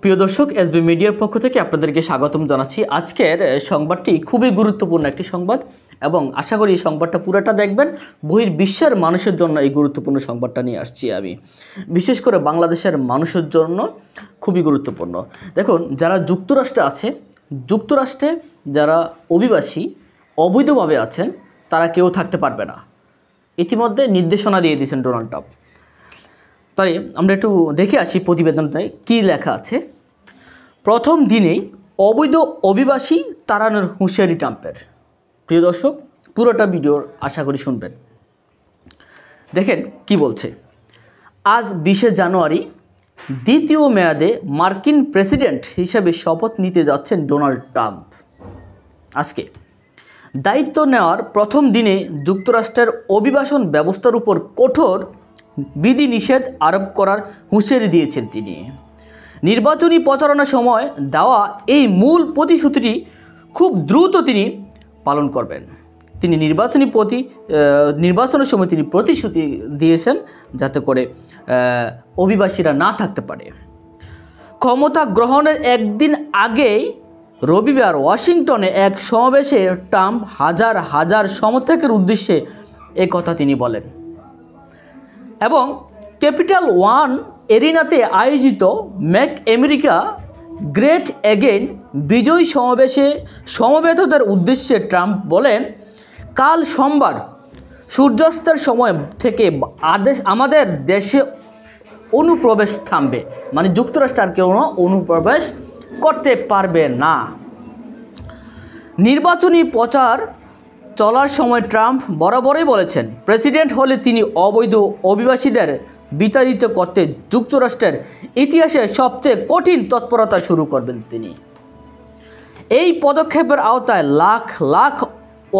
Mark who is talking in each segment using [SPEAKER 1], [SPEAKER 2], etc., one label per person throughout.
[SPEAKER 1] প্রিয় দর্শক, এসবি মিডিয়ার পক্ষ থেকে আপনাদেরকে স্বাগতম জানাচ্ছি। আজকের সংবাদটি খুবই গুরুত্বপূর্ণ একটি সংবাদ এবং আশা করি এই সংবাদটা পুরোটা দেখবেন। বহির্বিশ্বের মানুষের জন্য এই গুরুত্বপূর্ণ সংবাদটা নিয়ে আসছি আমি, বিশেষ করে বাংলাদেশের মানুষের জন্য খুবই গুরুত্বপূর্ণ। দেখুন, যারা যুক্তরাষ্ট্রে আছে, যুক্তরাষ্ট্রে যারা অভিবাসী অবৈধভাবে আছেন তারা কেউ থাকতে পারবে না, ইতিমধ্যে নির্দেশনা দিয়ে দিয়েছেন ডোনাল্ড ট্রাম্প। তাই আমরা একটু দেখে আসি প্রতিবেদনটায় কী লেখা আছে। প্রথম দিনেই অবৈধ অভিবাসী তাড়ানোর হুঁশিয়ারি ট্রাম্পের। প্রিয় দর্শক, পুরোটা ভিডিও আশা করি শুনবেন। দেখেন কি বলছে। আজ 20শে জানুয়ারি দ্বিতীয় মেয়াদে মার্কিন প্রেসিডেন্ট হিসেবে শপথ নিতে যাচ্ছেন ডোনাল্ড ট্রাম্প। আজকে দায়িত্ব নেওয়ার প্রথম দিনে যুক্তরাষ্ট্রের অভিবাসন ব্যবস্থার উপর কঠোর বিধিনিষেধ আরোপ করার হুঁশিয়ারি দিয়েছেন তিনি। নির্বাচনী প্রচারণার সময় দেওয়া এই মূল প্রতিশ্রুতিটি খুব দ্রুত তিনি পালন করবেন। তিনি নির্বাচনের সময় তিনি প্রতিশ্রুতি দিয়েছেন যাতে করে অভিবাসীরা না থাকতে পারে। ক্ষমতা গ্রহণের একদিন আগেই রবিবার ওয়াশিংটনে এক সমাবেশে ট্রাম্প হাজার হাজার সমর্থকের উদ্দেশ্যে এই কথা তিনি বলেন এবং ক্যাপিটাল ওয়ান এরিনাতে আয়োজিত মেক আমেরিকা গ্রেট এগেইন বিজয় সমাবেশে সমবেতদের উদ্দেশ্যে ট্রাম্প বলেন, কাল সোমবার সূর্যাস্তের সময় থেকে আমাদের দেশে অনুপ্রবেশ থামবে, মানে যুক্তরাষ্ট্র আর কেউ অনুপ্রবেশ করতে পারবে না। নির্বাচনী প্রচার চলার সময় ট্রাম্প বরাবরই বলেছেন, প্রেসিডেন্ট হলে তিনি অবৈধ অভিবাসীদের বিতাড়িত করতে যুক্তরাষ্ট্রের ইতিহাসে সবচেয়ে কঠিন তৎপরতা শুরু করবেন তিনি। এই পদক্ষেপের আওতায় লাখ লাখ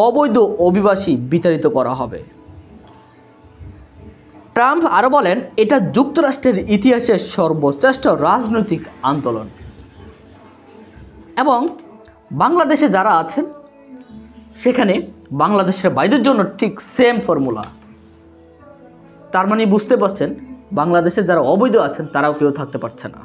[SPEAKER 1] অবৈধ অভিবাসী বিতাড়িত করা হবে। ট্রাম্প আরও বলেন, এটা যুক্তরাষ্ট্রের ইতিহাসের সর্বশ্রেষ্ঠ রাজনৈতিক আন্দোলন। এবং বাংলাদেশে যারা আছেন সেখানে বাংলাদেশের বাইরের জন্য ঠিক সেম ফর্মুলা। তার মানে বুঝতে পারছেন, বাংলাদেশে যারা অবৈধ আছেন তারাও কেউ থাকতে পারছে না।